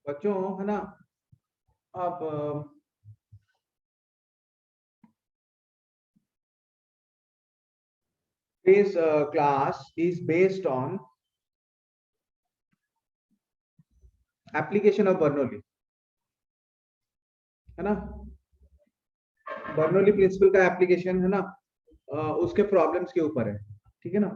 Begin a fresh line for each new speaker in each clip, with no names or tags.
बच्चों है ना। अब this class is based on application of Bernoulli, है ना। बर्नौली प्रिंसिपल का एप्लीकेशन है ना, उसके प्रॉब्लम्स के ऊपर है, ठीक है ना।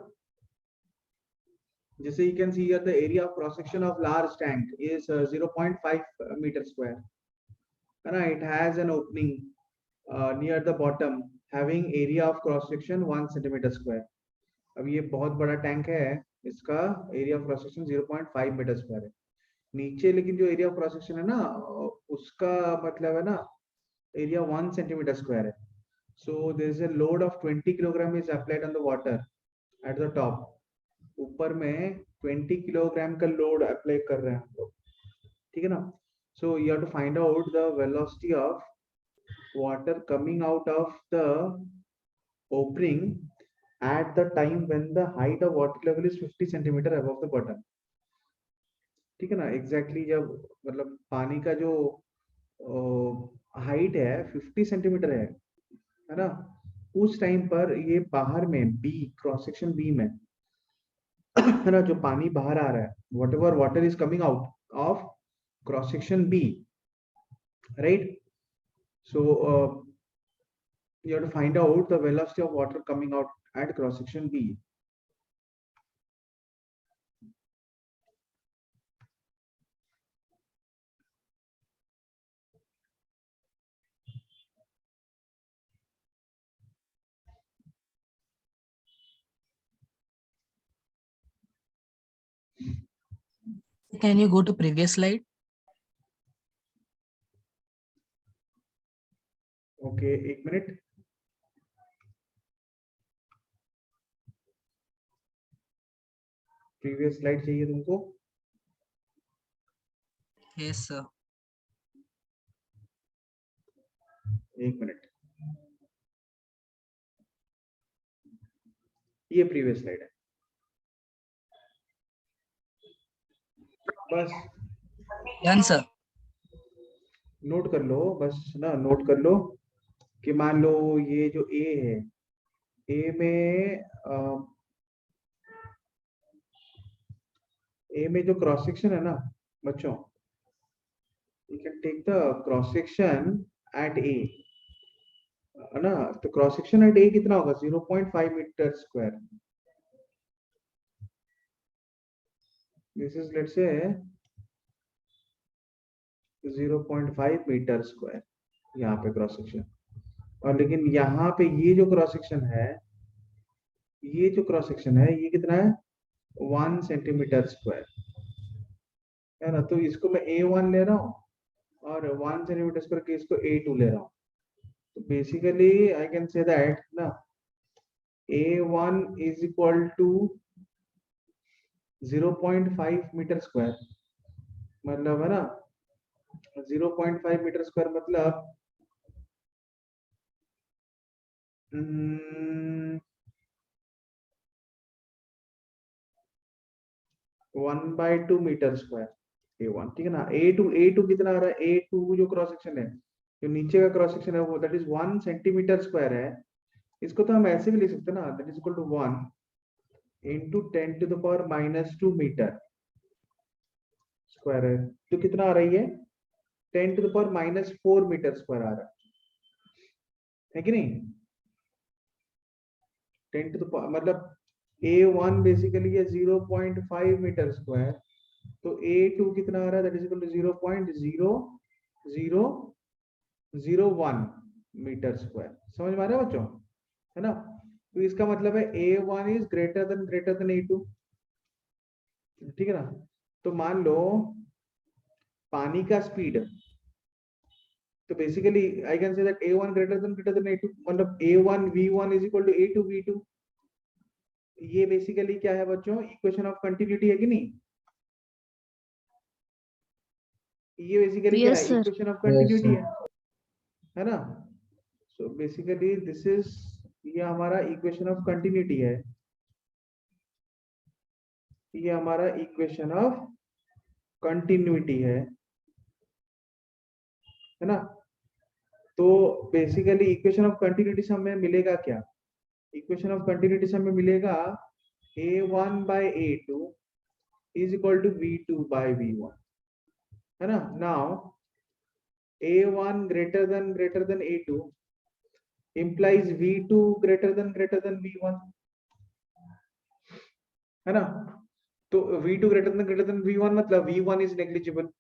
जैसे you can see here the area of cross section of large tank is 0.5 meter square, है ना। it has an opening near the bottom having area of cross section 1 centimeter square। अब ये बहुत बड़ा टैंक है, इसका area of cross section 0.5 metre square है। नीचे लेकिन जो एरिया ऑफ क्रॉस सेक्शन है ना, उसका मतलब है ना एरिया 1 सेंटीमीटर स्क्वायर है। So there is a load of 20 kilogram is applied on the water at the top. ऊपर में 20 किलोग्राम का लोड अप्लाई कर रहे हैं हम लोग, ठीक है ना। So you have to find out the velocity of water coming out of the opening at the time when the height of water level is 50 centimeter above the bottom, ठीक है ना। एग्जैक्टली जब मतलब पानी का जो हाइट है 50 centimetre है ना, उस टाइम पर ये बाहर में बी क्रॉस सेक्शन बी में है ना, जो पानी बाहर आ रहा है, whatever water is coming out of cross section B, right. So you have to find out the velocity of water coming out at cross section B.
Can you go to previous slide?
Okay, एक minute. Previous slide चाहिए तुमको?
Yes, sir.
एक minute, ये previous slide है। बस
Done, sir.
Note कर लो, बस ना नोट कर लो कि मान लो ये जो ए है, ए में जो क्रॉस सेक्शन है ना बच्चों, you can take the cross section at A, है ना। तो क्रॉस सेक्शन एट ए कितना होगा? 0.5 metre square. This is let's say 0.5 metre square यहाँ पे क्रॉस सेक्शन। और लेकिन यहाँ पे ये जो क्रॉस सेक्शन है, ये जो क्रॉस सेक्शन है ये कितना है? 1 सेंटीमीटर स्क्वायर, है ना। तो इसको मैं A1 ले रहा हूँ और 1 सेंटीमीटर स्क्वायर के इसको A2 ले रहा हूँ। तो basically I can say that ना A1 is equal to 0.5 metre square, मतलब है ना 0.5 मीटर स्क्वायर मतलब 1/2 मीटर स्क्वायर A1, ठीक है ना। A2 कितना आ रहा है? A2 जो क्रॉस सेक्शन है, जो नीचे का क्रॉस सेक्शन है वो दैट इज 1 सेंटीमीटर स्क्वायर है। इसको तो हम ऐसे भी लिख सकते हैं ना, that is equal to 1 into 10 to the power -2 metre square है। तो कितना आ रही है? 10 to the power -4 metre square आ रहा है कि नहीं? 10 to the power मतलब A1 बेसिकली है 0.5 मीटर स्क्वायर, तो A2 कितना आ रहा है? That is equal to 0.0001 metre square. समझ में आ रहा है बच्चों, है ना। तो इसका मतलब है A1 is greater than A2, ठीक है ना। तो मान लो पानी का स्पीड, तो basically I can say that A1 greater than A2, मतलब A1 V1 is equal to A2 V2। ये बेसिकली क्या है बच्चों? इक्वेशन ऑफ कंटिन्यूटी है कि नहीं? ये बेसिकली क्या है?
Yes, sir.
Equation of continuity है ना। सो बेसिकली दिस इज, ये हमारा इक्वेशन ऑफ कंटिन्यूटी है, ये हमारा इक्वेशन ऑफ कंटिन्यूटी है। है ना। तो बेसिकली इक्वेशन ऑफ कंटिन्यूटी से हमें मिलेगा क्या? इक्वेशन ऑफ कंटिन्यूटी से हमें मिलेगा a1 by a2 is equal to v2 by v1, है ना। Now a1 greater than a2 implies v2 greater than v1, है ना। तो v2 greater than v1 मतलब v1 is negligible,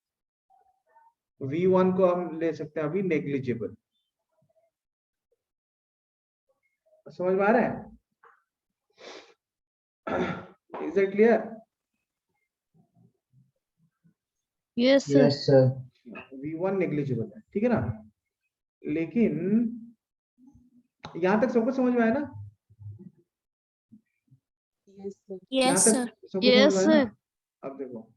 v1 को हम ले सकते हैं अभी नेग्लिजिबल। समझ में आ रहा है? Is it clear?
Yes, sir.
Yes, sir.
v1 negligible है, ठीक है ना। लेकिन यहां तक सबको समझ में आया ना? यहाँ
Yes,
तक
sir.
सबको
Yes,
समझ में आया
sir.
ना? अब देखो,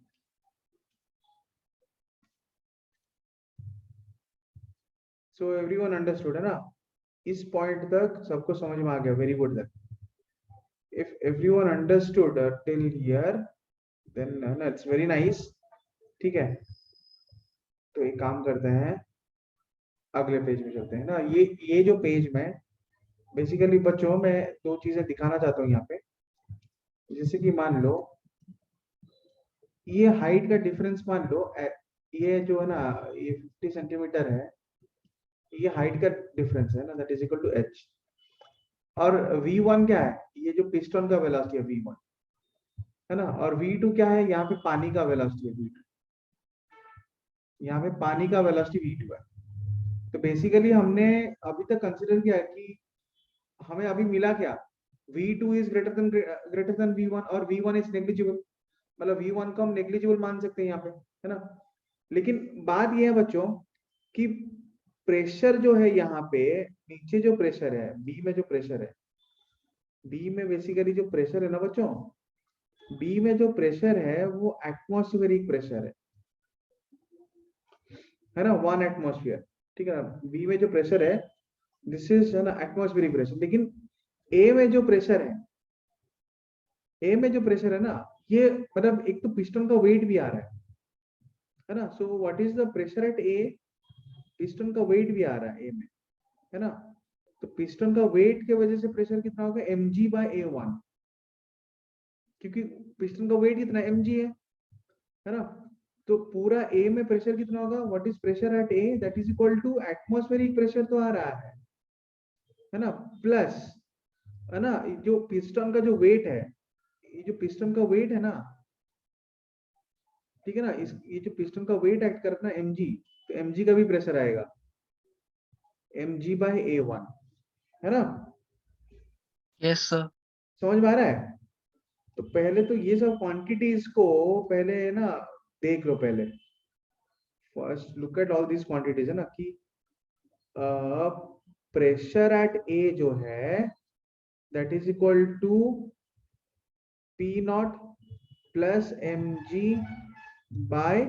सो एवरीवन अंडरस्टूड, है ना। इस पॉइंट तक सबको समझ में आ गया, very good. If everyone understood till here then it's very nice, ठीक है। तो एक काम करते हैं, अगले पेज में चलते हैं ना। ये जो पेज में बेसिकली बच्चों मैं दो चीजें दिखाना चाहता हूँ यहाँ पे। जैसे कि मान लो ये हाइट का डिफरेंस, मान लो ये जो है ना, ये 50 सेंटीमीटर है, ये हाइट का डिफरेंस है ना, that is equal to h। और v1 क्या है? ये जो पिस्टन का वेलोसिटी है v1, है ना। और v2 क्या है? यहाँ पे पानी का वेलोसिटी है v2, यहाँ पे पानी का वेलोसिटी v2 है। तो बेसिकली हमने अभी तक कंसिडर किया कि हमें अभी मिला क्या, v2 is greater than v1 और v1 इज नेग्लिजिबल, मतलब v1 को हम नेग्लिजिबल मान सकते हैं यहाँ पे, है ना। लेकिन बात ये है बच्चों कि प्रेशर जो है यहाँ पे नीचे, जो प्रेशर है बी में, जो प्रेशर है बी में, बेसिकली जो प्रेशर है ना बच्चों, बी में जो प्रेशर है वो एटमॉस्फेरिक प्रेशर है ना, 1 एटमॉस्फेयर, ठीक है ना। बी में जो प्रेशर है दिस इज, है ना, एटमॉस्फेरिक प्रेशर। लेकिन ए में जो प्रेशर है, ए में जो प्रेशर है ना, ये मतलब एक तो पिस्टन का वेट भी आ रहा है ना। So what is the pressure at A? Piston का वेट भी आ रहा है ए में, है ना। तो पिस्टन का वेट के वजह से प्रेशर कितना होगा, mg by a1, क्योंकि पिस्टन का वेट कितना mg है ना। तो पूरा ए में प्रेशर कितना होगा, what is pressure at A, that is equal to atmospheric pressure तो आ रहा है ना, प्लस, है ना, जो पिस्टन का जो वेट है, ये जो पिस्टन का वेट है ना, ठीक है ना, इस ये जो पिस्टन का वेट एक्ट करता है mg, तो mg का भी प्रेशर आएगा mg by a1, है ना।
Yes, sir.
समझ में आ रहा है? तो पहले तो ये सब क्वांटिटीज को पहले ना देख लो। पहले first look at all this quantities, है ना, कि प्रेशर एट ए जो है that is equal to P naught plus M G by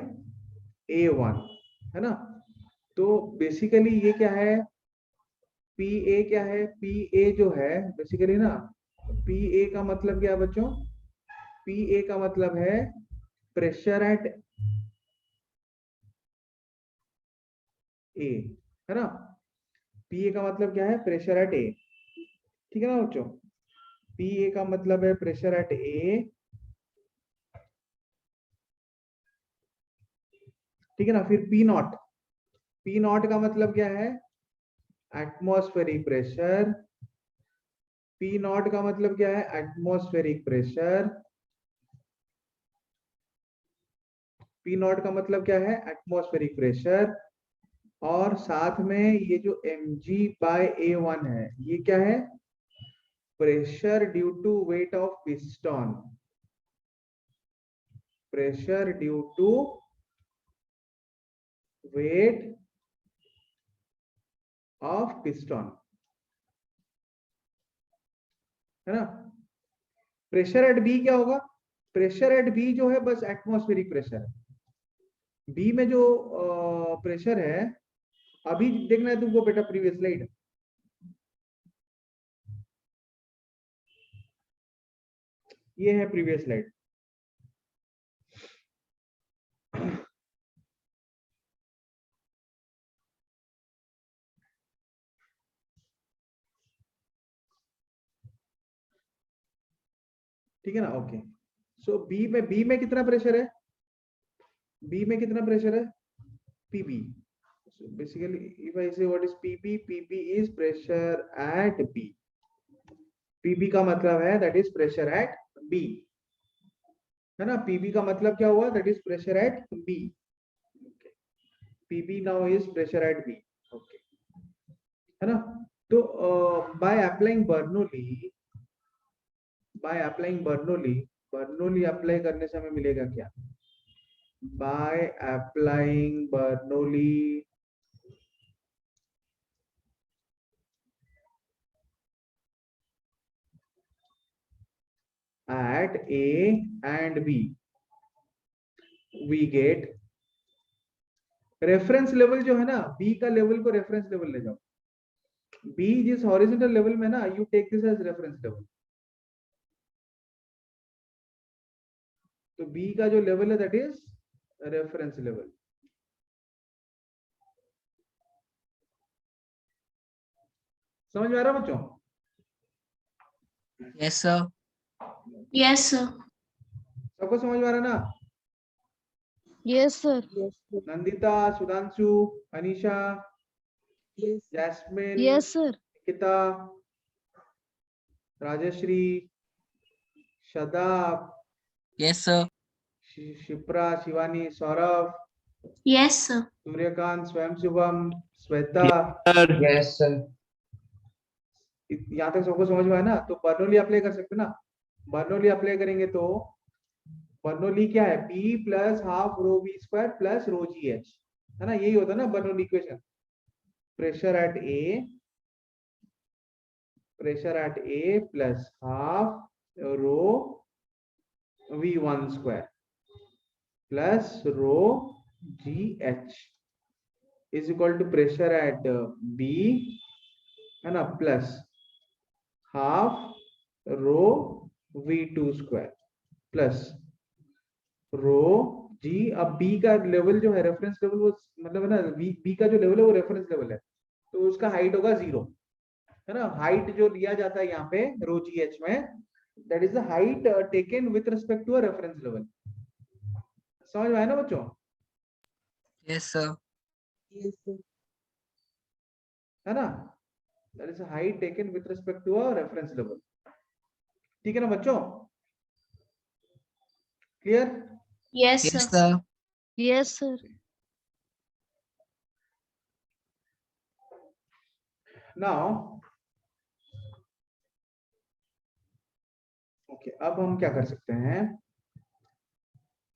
A one, है ना। तो बेसिकली ये क्या है, पी ए क्या है, पी ए जो है बेसिकली ना, पी ए का मतलब क्या है बच्चों, पी ए का मतलब है प्रेशर एट ए, है ना। पी ए का मतलब क्या है, प्रेशर एट ए, ठीक है ना बच्चों। पी ए का मतलब है प्रेशर एट ए, ठीक है ना। फिर पी नॉट का मतलब क्या है, एटमॉस्फेरिक प्रेशर। पी नॉट का मतलब क्या है, एटमॉस्फेरिक प्रेशर। पी नॉट का मतलब क्या है, एटमॉस्फेरिक प्रेशर। और साथ में ये जो mg बाय a1 है, ये क्या है, pressure due to weight of piston, pressure due to weight of piston, है ना। प्रेशर एट बी क्या होगा, प्रेशर एट बी जो है बस एटमॉस्फेरिक प्रेशर है। बी में जो प्रेशर है, अभी देखना है तुमको बेटा प्रीवियस स्लाइड, ये है प्रीवियस स्लाइड। ठीक है ना, ओके। सो बी में कितना प्रेशर है, बी में कितना प्रेशर है, PB. So basically if I say what is pb, pb is pressure at b, pb का मतलब है that is pressure at b, है ना, pb का मतलब क्या हुआ, that is pressure at b, okay. pb now is pressure at b, okay, है ना। तो by applying Bernoulli, Bernoulli apply करने से हमें मिलेगा क्या, by applying Bernoulli at A and B, we get reference level जो है ना, B का लेवल को रेफरेंस लेवल ले जाओ, B जिस हॉरिजॉन्टल लेवल में ना, you take this as reference level. तो B का जो लेवल है दैट इज रेफरेंस लेवल। समझ में आ रहा है बच्चों?
Yes, sir.
Yes, sir.
सबको समझ में आ रहा है ना?
Yes, sir.
Nandita, Sudhanshu, Anisha, Jasmine,
Yes, sir.
Nikita, Rajshree, Shadab,
Yes, sir.
Shipra, Shivani, Saurabh,
Yes, sir.
Suryakant, Swayam Shubham, Shweta,
Yes, sir.
यहाँ तक सबको समझ में आया ना? तो बर्नौली अप्लाई कर सकते ना, बर्नौली अप्लाई करेंगे तो बर्नौली क्या है, P plus half rho V square plus rho G H, है ना, यही होता है ना Bernoulli equation. Pressure at A plus half rho V one square plus rho G H is equal to pressure at B, है ना, plus half rho V two square plus rho G. अब B का level जो है reference level, वो मतलब है ना, बी का जो लेवल है वो रेफरेंस लेवल है, तो उसका हाइट होगा 0, है ना। हाइट जो लिया जाता है यहाँ पे रो जी एच में, that is the height taken with respect to a reference level. समझ में आया ना बच्चों?
Yes, sir.
है ना, that is height taken with respect to a reference level. ठीक है ना बच्चों, clear?
Yes,
Yes,
sir.
sir.
Yes, sir.
Now okay, अब हम क्या कर सकते हैं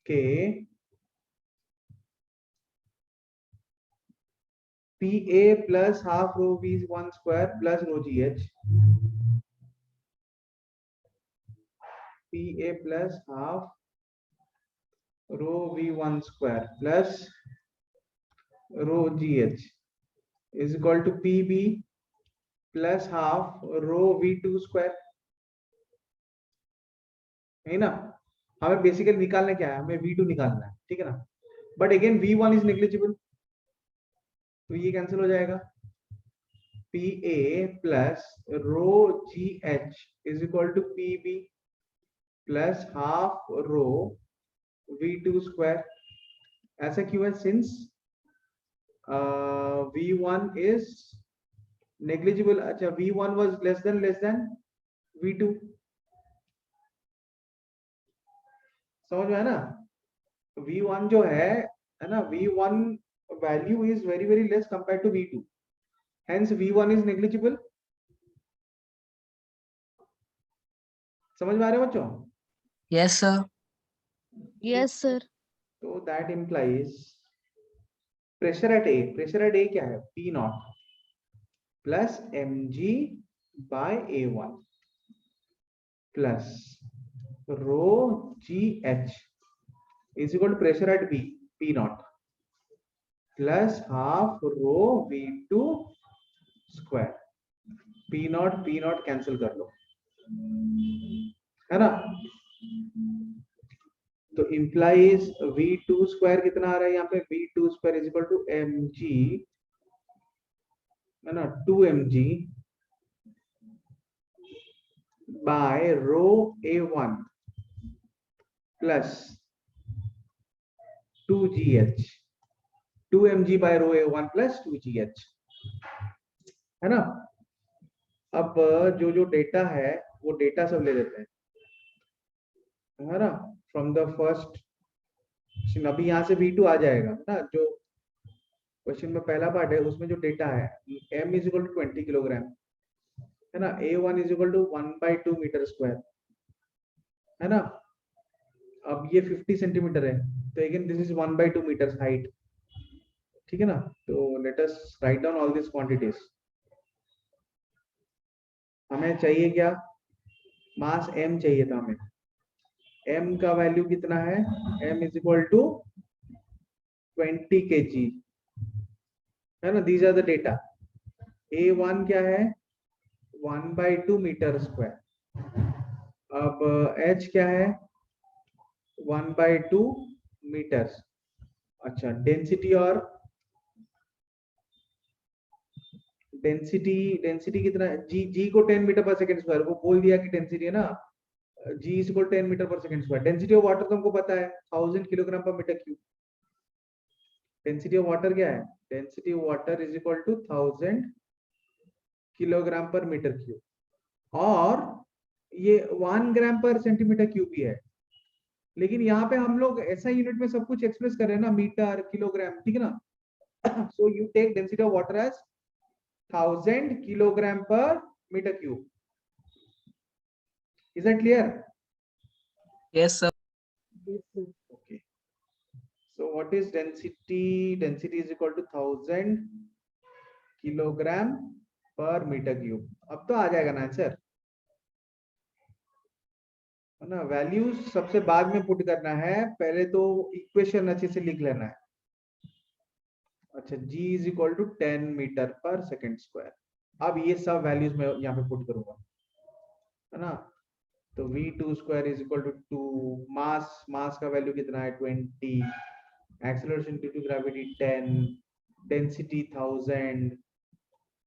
कि P A plus half rho V one square plus rho G H, P A plus half rho V one square plus rho G H is equal to P B plus half rho V two square, है ना। हमें basically निकालना क्या है, हमें V2 निकालना है, ठीक है ना। But again V1 is negligible, तो ये कैंसिल हो जाएगा। P A plus rho G H is equal to P B plus half rho V2 square. ऐसा क्यों है, सिंस V1 इज नेग्लिजिबल। अच्छा, V1 was less than V2, समझ में है ना। V1 जो है ना, V1 value is very very less compare to V2, hence V1 is negligible। समझ में आ रहे हो बच्चों?
Yes, sir.
Yes, sir.
तो that implies pressure at A क्या है, P naught plus mg by A1 plus rho G H is equal to pressure at B, P naught plus half rho V2 square. P naught cancel कर लो, है ना। तो implies V2 square कितना आ रहा है यहाँ पे, V2 square is equal to mg, है ना, 2mg by rho A1 plus 2GH 2mg by rho A1 plus 2GH, है ना। अब जो जो डेटा है वो डेटा सब ले लेते हैं, है ना, फ्रॉम द फर्स्ट। अभी यहाँ से V2 आ जाएगा ना, जो क्वेश्चन में पहला पार्ट है उसमें जो डेटा है m is equal to 20 kilogram, है ना, A1 is equal to 1/2 metre square, है ना। अब ये 50 सेंटीमीटर है, तो again this is 1/2 metre height, ठीक है ना। तो let us write down all this quantities. हमें चाहिए क्या, मास m चाहिए था हमें। m का वैल्यू कितना है, m is equal to 20 kg, है ना। These are the data. A1 क्या है, 1/2 मीटर स्क्वायर। अब h क्या है, 1/2 मीटर। अच्छा, डेंसिटी और डेंसिटी कितना है, जी को 10 मीटर पर सेकंड स्क्वायर, वो बोल दिया कि डेंसिटी है ना, G is equal 10 metre per second square. Density of water तो हमको पता है 1000 kilogram per metre cube. Density of water क्या है, density of water is equal to 1000 kilogram per metre cube. और ये 1 ग्राम पर सेंटीमीटर क्यूब भी है, लेकिन यहाँ पे हम लोग ऐसा यूनिट में सब कुछ एक्सप्रेस कर रहे हैं ना, मीटर किलोग्राम, ठीक है ना। So you take density of water as 1000 kilogram per metre cube. Is that clear?
Yes, sir.
Okay. So what is density? Density is equal to 1000 kilogram per metre cube. अब तो आ जाएगा ना answer, है ना। Values सबसे बाद में put करना है, पहले तो इक्वेशन अच्छे से लिख लेना है। अच्छा, g is equal to 10 metre per second square. अब ये सब वैल्यूज मैं यहाँ पे पुट करूंगा, है ना। तो v2 square is equal to 2, mass का वैल्यू कितना है 20, acceleration due to gravity 10, density 1000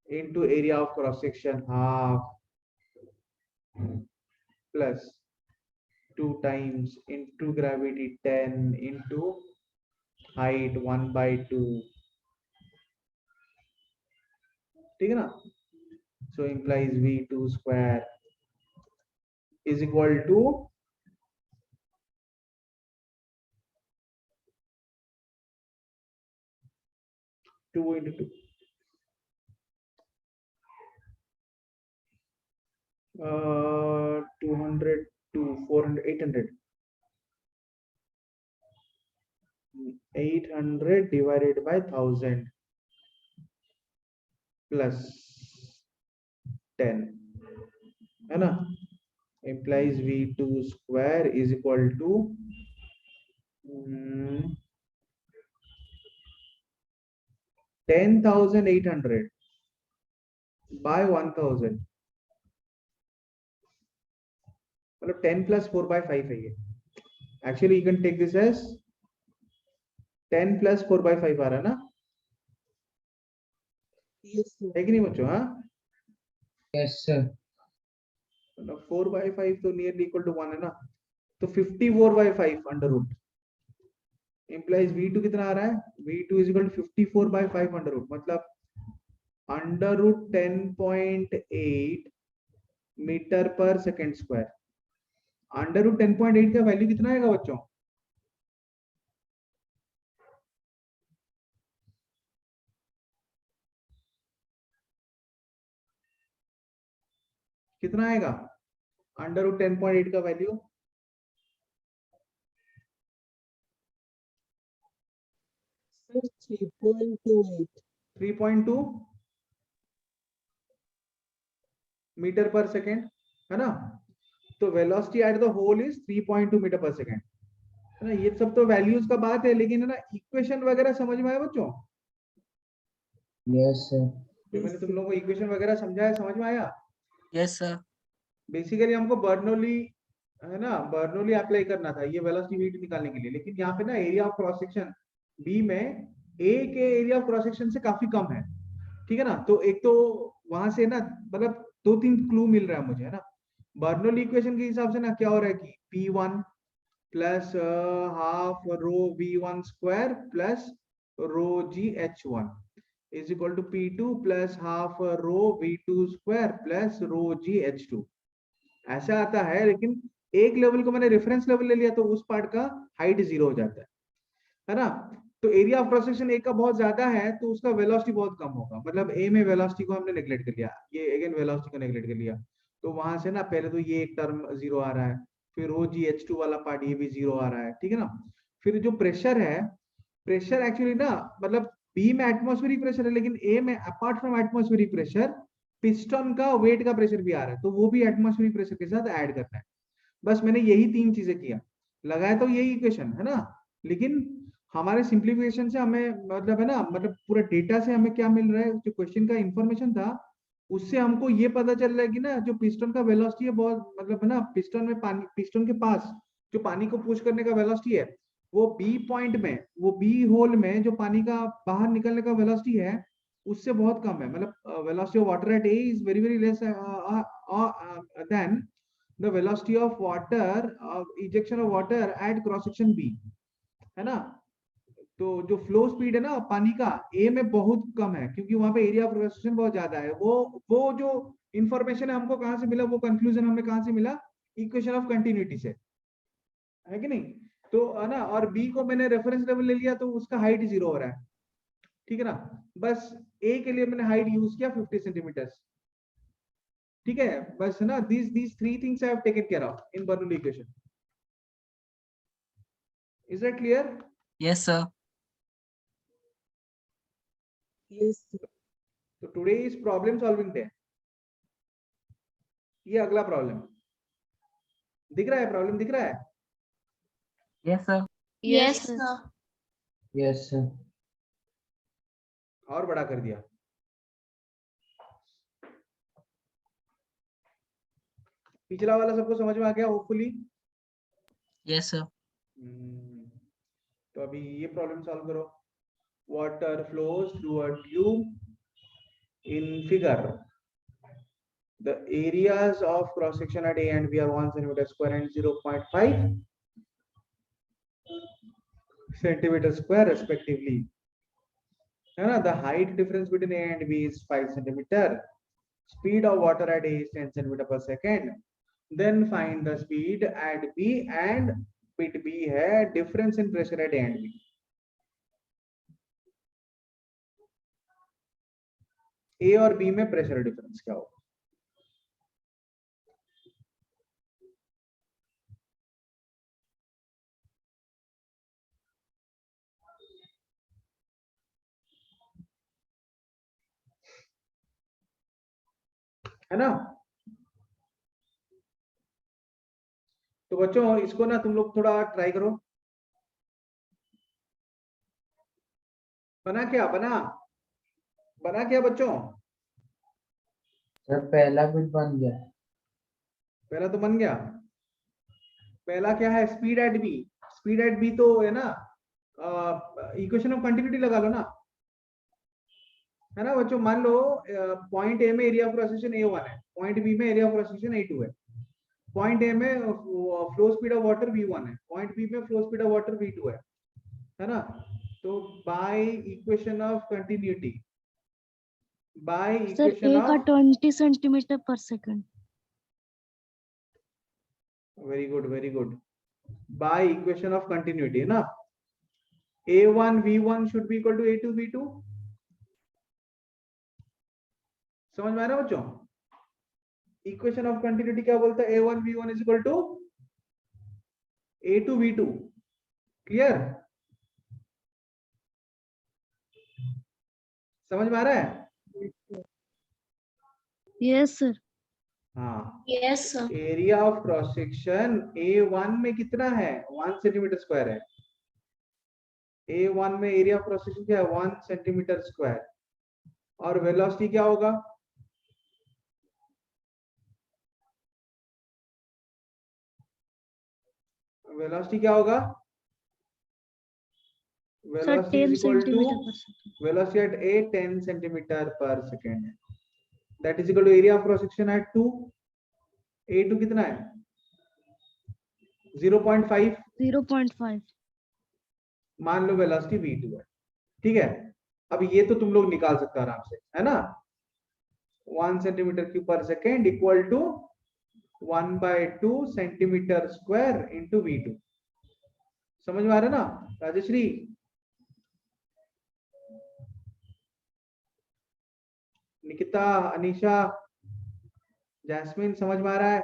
into area of cross section half plus 2 times into gravity 10 into height 1/2, ठीक है ना। so implies v2 square is equal to 2 into 2, 200 to 400, 800 divided by 1000 plus 10, है ना, implies v2 square is equal to 10,800 by 1000, मतलब 10 plus 4/5 है ये। Actually you can take this as 10 plus 4/5 आ रहा है ना, है कि नहीं बच्चों? हाँ,
Yes, sir.
4/5 तो नियरली इक्वल टू 1 है ना, तो 54/5 अंडर रूट इम्प्लाइज v2 कितना आ रहा है, v2 is equal to 54/5 under root, मतलब under root 10.8 metre per second square. Under root 10.8 का वैल्यू कितना आएगा बच्चों? कितना आएगा अंडर रूट 10.8 का वैल्यू? 3.2 मीटर पर सेकेंड, है ना। तो velocity at the hole is 3.2 metre per second, है ना। ये सब तो वैल्यूज का बात है, लेकिन है ना इक्वेशन वगैरह समझ में आया बच्चों?
Yes, sir.
जो मैंने तुम लोगों को इक्वेशन वगैरह समझाया, समझ में आया?
Yes, sir.
बेसिकली हमको बर्नौली, है ना, बर्नौली अप्लाई करना था ये वेलोसिटी निकालने के लिए, लेकिन यहाँ पे ना area of cross section B में ए के एरिया ऑफ क्रॉस सेक्शन से काफी कम है, ठीक है ना। तो एक तो वहां से ना मतलब 2-3 क्लू मिल रहा है मुझे, है ना। बर्नौली इक्वेशन के हिसाब से ना क्या हो रहा है कि P1 plus half rho v1 square plus rho gh1 is equal to p2 plus half rho v2 square plus rho gh2। ऐसा आता है, लेकिन एक लेवल को मैंने रेफरेंस लेवल ले लिया तो उस पार्ट का हाइट 0 हो जाता है ना। तो area of cross section A का बहुत ज्यादा है तो उसका वेलोसिटी बहुत कम होगा, मतलब ए में वेलोसिटी को हमने नेग्लेक्ट कर लिया, ये अगेन वेलोसिटी को नेग्लेक्ट कर लिया। तो वहां से ना पहले तो ये एक टर्म 0 आ रहा है, फिर रो जी एच टू वाला पार्ट ये भी 0 आ रहा है, ठीक है ना। फिर जो प्रेशर है, प्रेशर एक्चुअली ना मतलब बी में एटमॉस्फेरिक प्रेशर है, लेकिन ए में apart from atmospheric pressure piston का वेट का प्रेशर भी आ रहा है, तो वो भी एटमॉस्फेरिक प्रेशर के साथ ऐड करना है। बस मैंने यही 3 चीजें किया, लगाया तो यही इक्वेशन है ना, लेकिन हमारे सिंप्लीफिकेशन से हमें मतलब है ना, मतलब पूरा डेटा से हमें क्या मिल रहा है, जो क्वेश्चन का इंफॉर्मेशन था उससे हमको ये पता चल रहा है कि ना जो पिस्टन का वेलोसिटी है बहुत मतलब है ना, पिस्टन में पानी, पिस्टन के पास जो पानी को पुश करने का वेलोसिटी है वो बी पॉइंट में, वो बी होल में जो पानी का बाहर निकलने का वेलोसिटी है उससे बहुत कम है, मतलब velocity of water at A is very very less than the velocity of water, ejection of water at cross section B, है ना। तो जो फ्लो स्पीड है ना पानी का ए में बहुत कम है, क्योंकि वहां पे एरिया ऑफ रोटेशन बहुत ज्यादा है। वो जो इंफॉर्मेशन है हमको कहां से मिला, वो कंक्लूजन हमें कहां से मिला, इक्वेशन ऑफ कंटिन्यूटी से, है कि नहीं। तो है ना, और बी को मैंने रेफरेंस लेवल ले लिया तो उसका हाइट 0 हो रहा है, ठीक है ना। बस ए के लिए मैंने हाइट यूज किया 50 सेंटीमीटर, ठीक है। बस है ना, these 3 things I have taken care of in Bernoulli equation. Is that clear?
Yes, sir.
Yes.
तो today is problem solving day। ये अगला प्रॉब्लम दिख रहा है, प्रॉब्लम दिख रहा है।
Yes, sir.
Yes, sir.
Yes, sir.
और बड़ा कर दिया। पिछला वाला सबको समझ में आ गया होपफुली।
Yes, sir.
तो अभी ये प्रॉब्लम सॉल्व करो। Water flows through a tube in figure, the areas of cross section at A and B are 1 centimeter square and 0.5 centimeter square respectively, है ना। the height difference between A and B is 5 centimeter, speed of water at A is 10 centimeter per second, then find the speed at B and bit B है difference in pressure at A and B। A और B में pressure difference क्या होगा। है ना। तो बच्चों इसको ना तुम लोग थोड़ा ट्राई करो। बना क्या क्या बच्चों।
सर पहला बिट बन गया।
पहला तो बन गया। पहला क्या है, speed at B. Speed at B तो है ना, इक्वेशन ऑफ कंटिन्यूटी लगा लो ना, है ना बच्चों। मान लो पॉइंट ए में area of cross section A1 है, पॉइंट बी में area of cross section A2 है, पॉइंट ए में flow speed of water V1 है, पॉइंट बी में flow speed of water V2 है ना। तो by equation of continuity, by
sir
equation
A का
of
20 centimetre per second.
Very good very good, by equation of continuity है ना, A1 V1 should be equal to A2 V2। समझ में आ रहा है बच्चों। इक्वेशन ऑफ कंटिन्यूटी क्या बोलता है, A1 V1 is equal to A2 V2। Clear, समझ में आ रहा है।
Yes sir.
हाँ,
yes sir.
Area of cross section A1 में कितना है, 1 सेंटीमीटर स्क्वायर है। A1 में एरिया ऑफ क्रॉस सेक्शन क्या है, 1 सेंटीमीटर स्क्वायर, और वेलोसिटी क्या होगा, वेलोसिटी क्या होगा,
sir
velocity
10
is equal to
centimetre per second.
Velocity at A 10 centimetre per second, that is equal to area of cross section at 2। A2 कितना है, 0.5
0.5.
मान लो वेलोसिटी v2 है, ठीक है। अब ये तो तुम लोग निकाल सकते हो आराम से, है ना। 1 centimetre cube per second equal to 1/2 centimetre square into v2। समझ में आ रहा है ना राजश्री? निकिता, अनीशा, जैस्मिन, समझ में आ रहा है?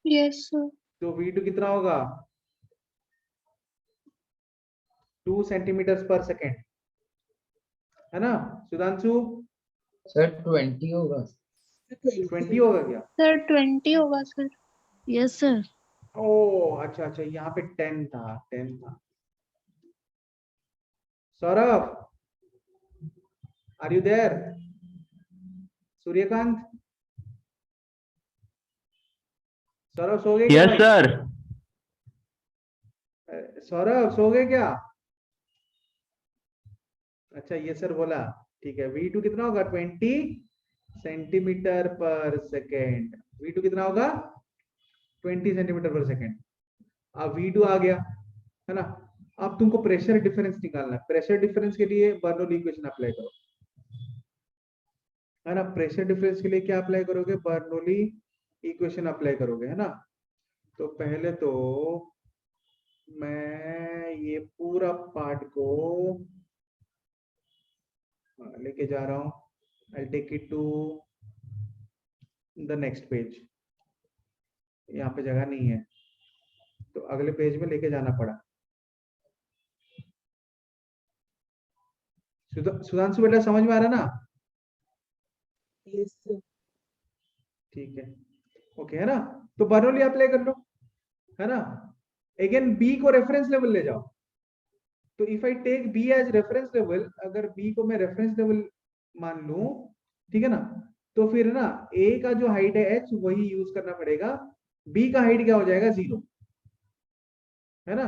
Yes, sir.
तो v2 कितना होगा? 2 सेंटीमीटर पर सेकेंड, है ना सुधांशु?
सर 20 होगा।
20 होगा क्या?
Sir, 20 होगा sir. Yes, sir.
ओ अच्छा अच्छा, यहाँ पे 10 था, 10 था। Saurabh, are you there? Suryakant, Saurabh सो गए क्या
यस
भाई?
सर।
सौरभ सो गए क्या? अच्छा ये सर बोला, ठीक है। v2 कितना होगा? 20 सेंटीमीटर पर सेकेंड। v2 कितना होगा? 20 सेंटीमीटर पर सेकेंड। अब v2 आ गया, है ना। अब तुमको प्रेशर डिफरेंस निकालना है। प्रेशर डिफरेंस के लिए बर्नौली इक्वेशन अप्लाई करो, है ना। प्रेशर डिफरेंस के लिए क्या अप्लाई करोगे? बर्नौली इक्वेशन अप्लाई करोगे, है ना। तो पहले तो मैं ये पूरा पार्ट को लेके जा रहा हूं। I'll take it to the next page। यहाँ पे जगह नहीं है तो अगले पेज में लेके जाना पड़ा। सुधांशु बेटा समझ में आ रहा ना?
Yes sir.
ठीक है, ओके, है ना। तो बर्नौली अप्लाई कर लो, है ना। अगेन बी को रेफरेंस लेवल ले जाओ। तो if I take B as reference level, अगर बी को मैं रेफरेंस लेवल मान लूं, ठीक है ना, तो फिर ना ए का जो हाइट है एच वही यूज करना पड़ेगा। बी का हाइट क्या हो जाएगा? 0, है ना।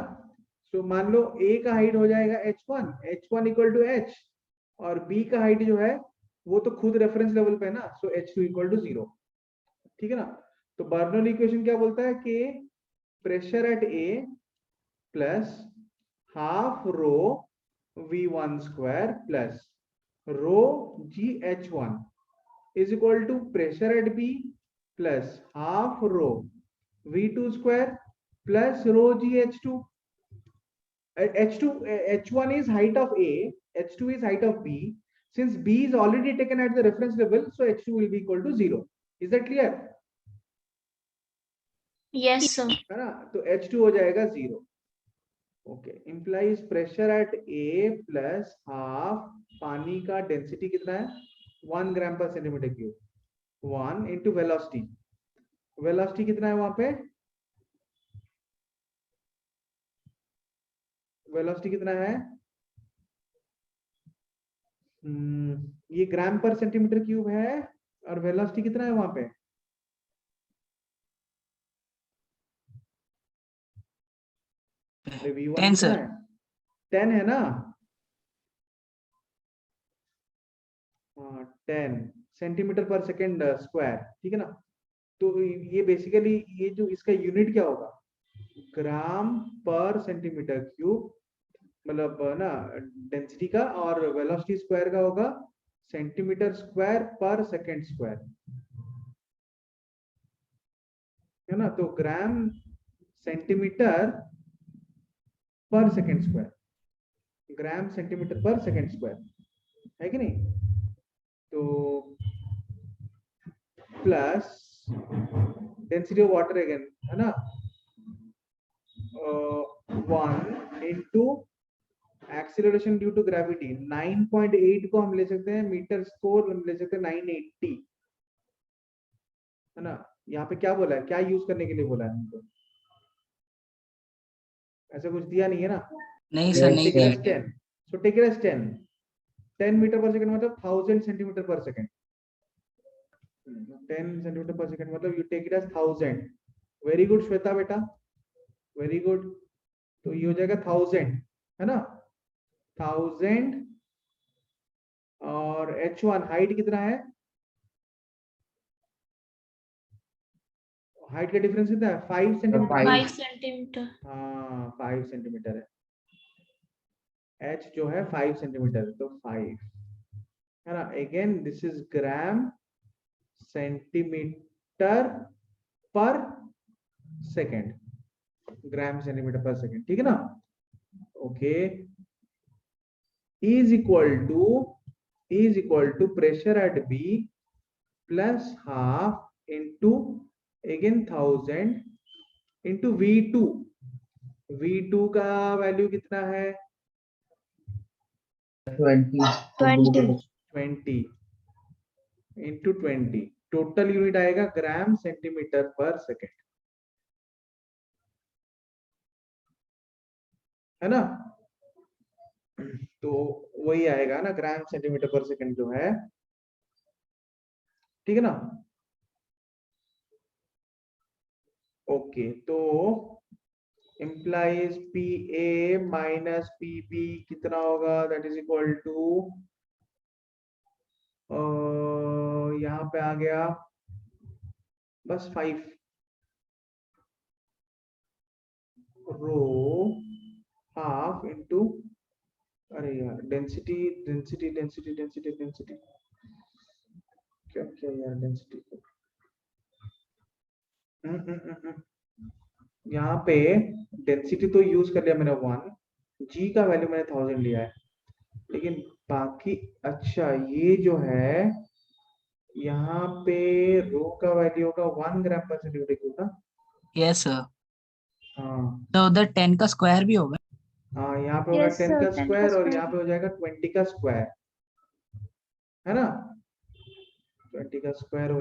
तो मान लो ए का हाइट हो जाएगा h1 इक्वल टू एच, और बी का हाइट जो है वो तो खुद रेफरेंस लेवल पे है ना, सो h2 इक्वल टू 0, ठीक है ना। तो बर्नौली इक्वेशन क्या बोलता है कि pressure at A plus half rho v1 square plus rho gh1 is equal to pressure at B plus half rho v2 square plus rho gh2। h1 is height of A, h2 is height of B. Since B is already taken at the reference level, so h2 will be equal to 0. Is that clear?
Yes, sir.
है ना। तो h2 हो जाएगा 0। Okay, implies pressure at A plus half, पानी का density कितना है? 1 ग्राम पर centimetre cube. 1 into velocity, velocity कितना है वहां पे? वेलोसिटी कितना है? ये ग्राम पर सेंटीमीटर क्यूब है, और वेलोसिटी कितना है वहां पे? अरे v1
10
कितना
सर।
है? 10 है ना। हाँ 10 सेंटीमीटर पर सेकेंड स्क्वायर, ठीक है ना। तो ये बेसिकली ये जो इसका यूनिट क्या होगा? ग्राम पर सेंटीमीटर क्यूब, मतलब ना डेंसिटी का, और वेलोसिटी स्क्वायर का होगा centimetre square per second square, है ना। तो gram centimetre per second square, gram centimetre per second square, है कि नहीं। तो plus density of water again, है ना, 1 into acceleration due to gravity. 9.8 को हम ले सकते हैं मीटर स्क्वायर, हम ले सकते हैं 980, है ना। यहाँ पे क्या बोला है, क्या यूज करने के लिए बोला है हमको? ऐसा कुछ दिया नहीं है ना।
नहीं सर, नहीं दिया।
10, so take it as 10 metre per second मतलब 1000 centimetre per second. 10 centimetre per second मतलब you take it as 1000। Very good Shweta बेटा, वेरी गुड। तो ये हो जाएगा 1000, है ना, 1000। और h1 हाइट कितना है? हाइट का डिफरेंस कितना है 5 सेंटीमीटर।
5 सेंटीमीटर।
हाँ 5 सेंटीमीटर है, h जो है 5 सेंटीमीटर, तो 5 है ना। Again this is gram centimetre per second, gram centimetre per second, ठीक है ना। Okay, is equal to pressure at B plus half into again 1000 into V2 का वैल्यू कितना है
20
20 इंटू 20, टोटल यूनिट आएगा ग्राम सेंटीमीटर पर सेकेंड, है ना। तो वही आएगा ना ग्राम सेंटीमीटर पर सेकेंड जो है, ठीक है ना। ओके, तो implies PA माइनस PB कितना होगा, दैट इज इक्वल टू यहाँ पे आ गया बस 5 रो हाफ इंटू, अरे यार density density density density density क्या क्या यार डेंसिटी, यहाँ पे डेंसिटी तो यूज कर लिया मैंने 1, जी का वैल्यू मैंने 1000 लिया है, लेकिन बाकी अच्छा ये जो है यहाँ पे रो का वैल्यू होगा 1 ग्राम पर सेंटीमीटर क्यूब ना।
Yes sir.
हाँ
तो उधर 10 का स्क्वायर भी होगा।
हाँ, यहाँ पे होगा
Yes,
10
sir,
का
10 का
स्क्वायर और
square।
यहाँ पे हो जाएगा 20 का स्क्वायर, है ना, 20 का स्क्वायर हो